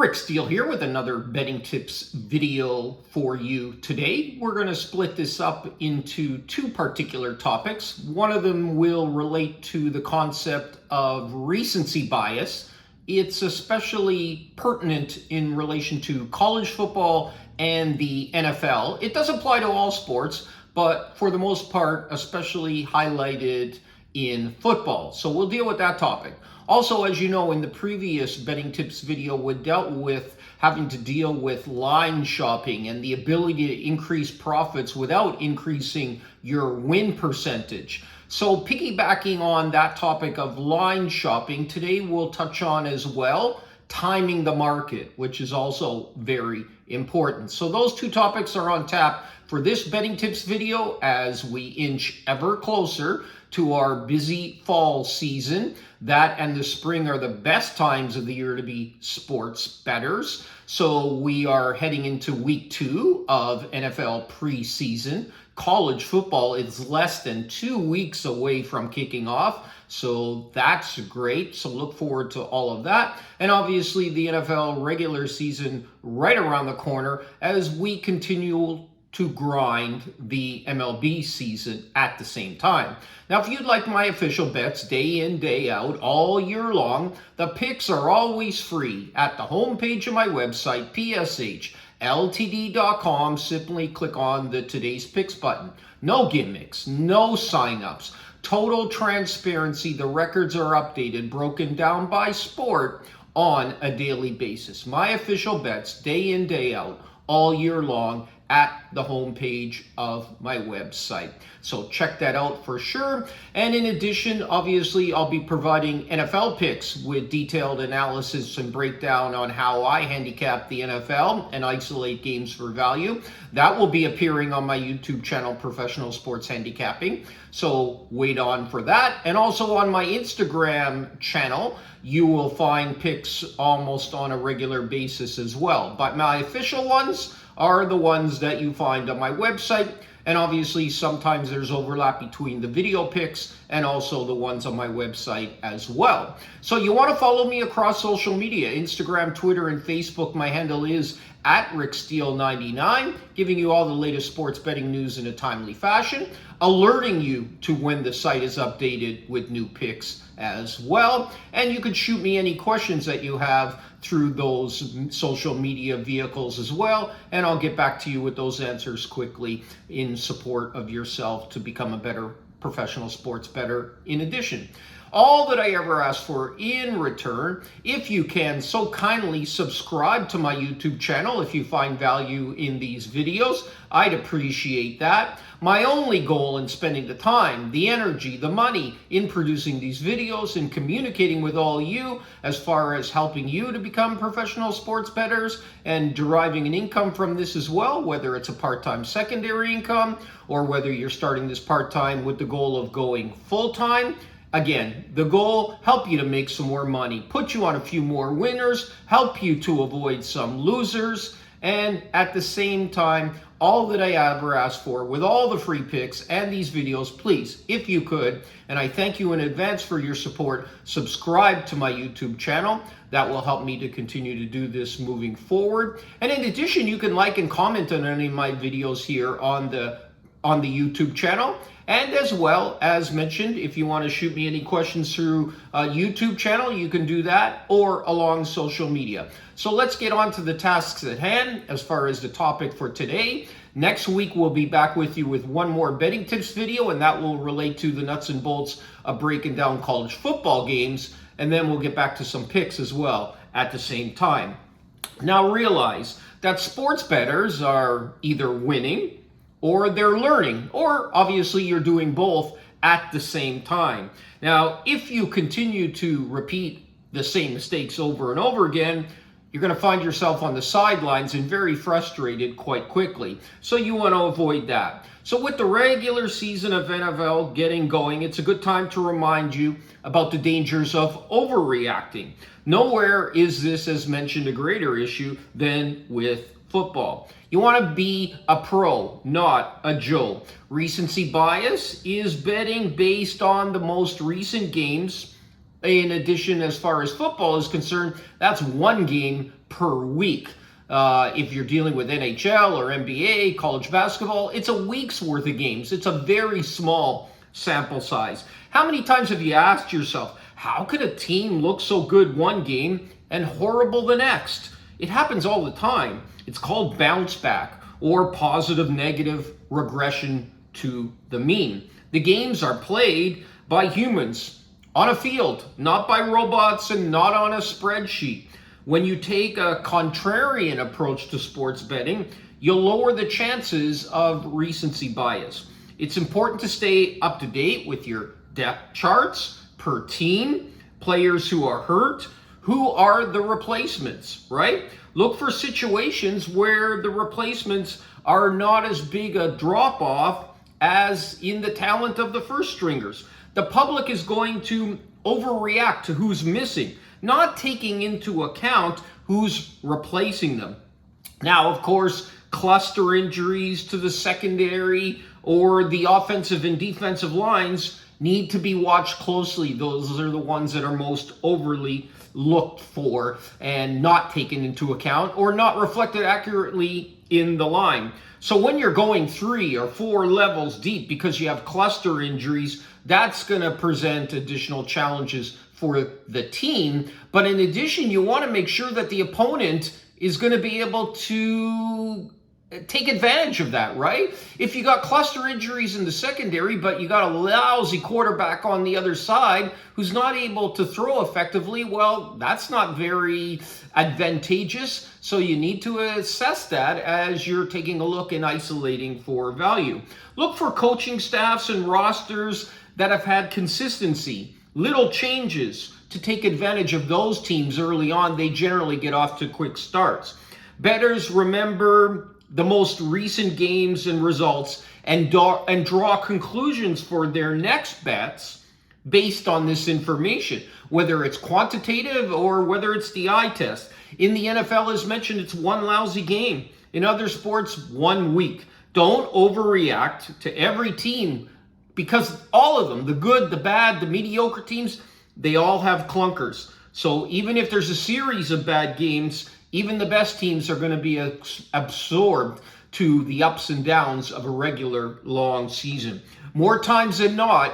Rick Steele here with another betting tips video for you today. We're going to split this up into two particular topics. One of them will relate to the concept of recency bias. It's especially pertinent in relation to college football and the NFL. It does apply to all sports, but for the most part, especially highlighted in football. So we'll deal with that topic. Also, as you know, in the previous betting tips video, we dealt with having to deal with line shopping and the ability to increase profits without increasing your win percentage. So piggybacking on that topic of line shopping, today we'll touch on as well timing the market, which is also very important. So those two topics are on tap for this betting tips video as we inch ever closer to our busy fall season. That and the spring are the best times of the year to be sports bettors. So we are heading into week 2 of NFL preseason. College football is less than 2 weeks away from kicking off. So that's great. So look forward to all of that. And obviously the NFL regular season right around the corner as we continue to grind the MLB season at the same time. Now, if you'd like my official bets day in, day out, all year long, the picks are always free at the homepage of my website, pshltd.com. Simply click on the Today's Picks button. No gimmicks, no signups, total transparency. The records are updated, broken down by sport on a daily basis. My official bets day in, day out, all year long, at the homepage of my website. So check that out for sure. And in addition, obviously, I'll be providing NFL picks with detailed analysis and breakdown on how I handicap the NFL and isolate games for value. That will be appearing on my YouTube channel, Professional Sports Handicapping. So wait on for that. And also on my Instagram channel, you will find picks almost on a regular basis as well. But my official ones are the ones that you find on my website. And obviously, sometimes there's overlap between the video picks and also the ones on my website as well. So you want to follow me across social media, Instagram, Twitter, and Facebook. My handle is @RickSteele99, giving you all the latest sports betting news in a timely fashion, alerting you to when the site is updated with new picks as well. And you can shoot me any questions that you have through those social media vehicles as well, and I'll get back to you with those answers quickly in support of yourself to become a better professional sports bettor. In addition, all that I ever ask for in return, if you can so kindly subscribe to my YouTube channel if you find value in these videos, I'd appreciate that. My only goal in spending the time, the energy, the money in producing these videos and communicating with all you as far as helping you to become professional sports bettors and deriving an income from this as well, whether it's a part-time secondary income or whether you're starting this part-time with the goal of going full-time. Again, the goal, help you to make some more money, put you on a few more winners, help you to avoid some losers, and at the same time, all that I ever ask for with all the free picks and these videos, please, if you could, and I thank you in advance for your support, subscribe to my YouTube channel. That will help me to continue to do this moving forward. And in addition, you can like and comment on any of my videos here on the YouTube channel. And as well, as mentioned, if you want to shoot me any questions through YouTube channel, you can do that, or along social media. So let's get on to the tasks at hand as far as the topic for today. Next week, we'll be back with you with one more betting tips video, and that will relate to the nuts and bolts of breaking down college football games. And then we'll get back to some picks as well at the same time. Now realize that sports bettors are either winning or they're learning, or obviously you're doing both at the same time. Now, if you continue to repeat the same mistakes over and over again, you're going to find yourself on the sidelines and very frustrated quite quickly. So you want to avoid that. So with the regular season of NFL getting going, it's a good time to remind you about the dangers of overreacting. Nowhere is this, as mentioned, a greater issue than with football. You want to be a pro, not a Joe. Recency bias is betting based on the most recent games. In addition, as far as football is concerned, that's one game per week. If you're dealing with NHL or NBA, college basketball, it's a week's worth of games. It's a very small sample size. How many times have you asked yourself, how could a team look so good one game and horrible the next? It happens all the time. It's called bounce back or positive negative regression to the mean. The games are played by humans on a field, not by robots and not on a spreadsheet. When you take a contrarian approach to sports betting, you'll lower the chances of recency bias. It's important to stay up to date with your depth charts per team, players who are hurt, who are the replacements, right? Look for situations where the replacements are not as big a drop off as in the talent of the first stringers. The public is going to overreact to who's missing, not taking into account who's replacing them. Now, of course, cluster injuries to the secondary or the offensive and defensive lines need to be watched closely. Those are the ones that are most overly looked for and not taken into account or not reflected accurately in the line. So when you're going 3 or 4 levels deep because you have cluster injuries, that's going to present additional challenges for the team. But in addition, you want to make sure that the opponent is going to be able to take advantage of that, right? If you got cluster injuries in the secondary, but you got a lousy quarterback on the other side who's not able to throw effectively, well, that's not very advantageous. So you need to assess that as you're taking a look and isolating for value. Look for coaching staffs and rosters that have had consistency, little changes to take advantage of those teams early on. They generally get off to quick starts. Bettors remember the most recent games and results and draw conclusions for their next bets based on this information, whether it's quantitative or whether it's the eye test. In the NFL, as mentioned, it's one lousy game. In other sports, 1 week. Don't overreact to every team because all of them, the good, the bad, the mediocre teams, they all have clunkers. So even if there's a series of bad games, even the best teams are going to be absorbed to the ups and downs of a regular long season. More times than not,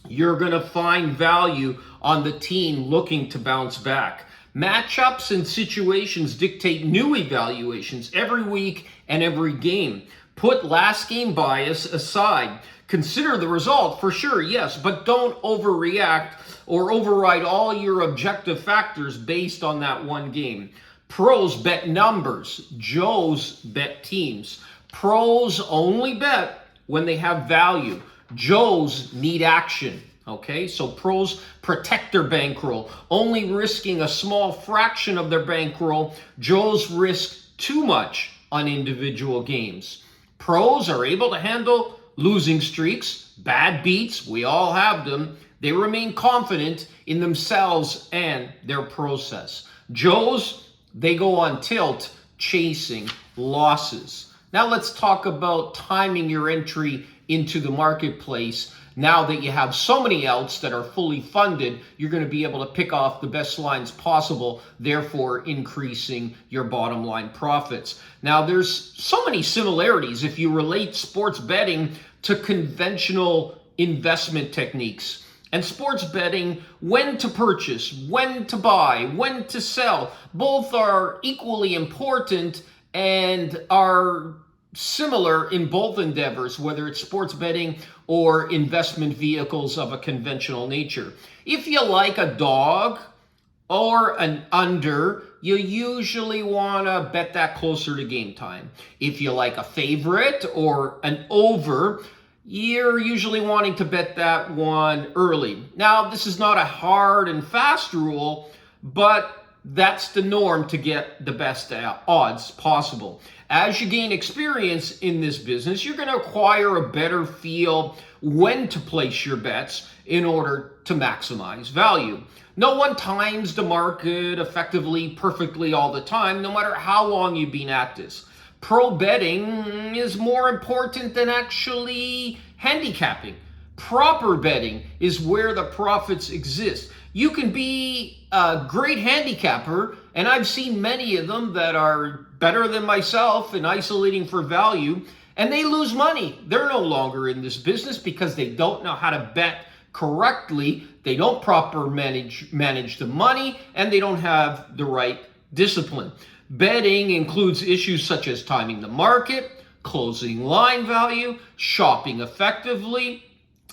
you're going to find value on the team looking to bounce back. Matchups and situations dictate new evaluations every week and every game. Put last game bias aside. Consider the result for sure, yes, but don't overreact or override all your objective factors based on that one game. Pros bet numbers, Joes bet teams. Pros only bet when they have value. Joes need action. Okay, so pros protect their bankroll, only risking a small fraction of their bankroll. Joes risk too much on individual games. Pros are able to handle losing streaks, bad beats, we all have them. They remain confident in themselves and their process. Joes, they go on tilt, chasing losses. Now let's talk about timing your entry into the marketplace. Now that you have so many outs that are fully funded, you're going to be able to pick off the best lines possible, therefore increasing your bottom line profits. Now there's so many similarities if you relate sports betting to conventional investment techniques. And sports betting, when to purchase, when to buy, when to sell, both are equally important and are similar in both endeavors, whether it's sports betting or investment vehicles of a conventional nature. If you like a dog or an under, you usually want to bet that closer to game time. If you like a favorite or an over, you're usually wanting to bet that one early. Now, this is not a hard and fast rule, but that's the norm to get the best odds possible. As you gain experience in this business, you're going to acquire a better feel when to place your bets in order to maximize value. No one times the market effectively, perfectly all the time, no matter how long you've been at this. Pro betting is more important than actually handicapping. Proper betting is where the profits exist. You can be a great handicapper And I've seen many of them that are better than myself in isolating for value, and they lose money. They're no longer in this business because they don't know how to bet correctly. They don't proper manage the money, and they don't have the right discipline. Betting includes issues such as timing the market, closing line value, shopping effectively,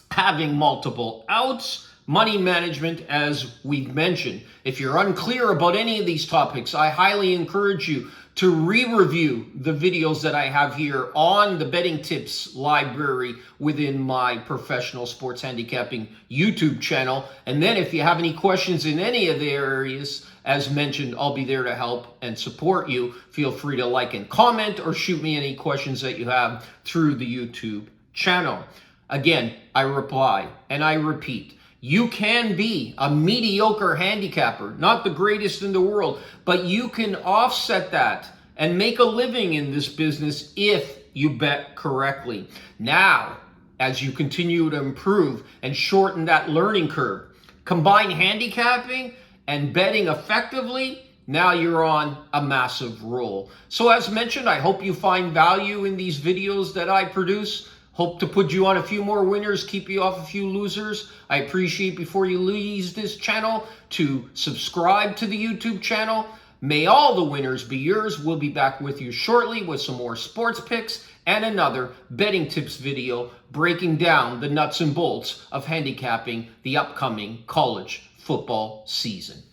having multiple outs, money management, as we've mentioned. If you're unclear about any of these topics, I highly encourage you to re-review the videos that I have here on the betting tips library within my professional sports handicapping YouTube channel. And then if you have any questions in any of the areas, as mentioned, I'll be there to help and support you. Feel free to like and comment or shoot me any questions that you have through the YouTube channel. Again, I reply and I repeat. You can be a mediocre handicapper, not the greatest in the world, but you can offset that and make a living in this business if you bet correctly. Now, as you continue to improve and shorten that learning curve, combine handicapping and betting effectively, now you're on a massive roll. So as mentioned, I hope you find value in these videos that I produce. Hope to put you on a few more winners, keep you off a few losers. I appreciate, before you leave this channel, to subscribe to the YouTube channel. May all the winners be yours. We'll be back with you shortly with some more sports picks and another betting tips video breaking down the nuts and bolts of handicapping the upcoming college football season.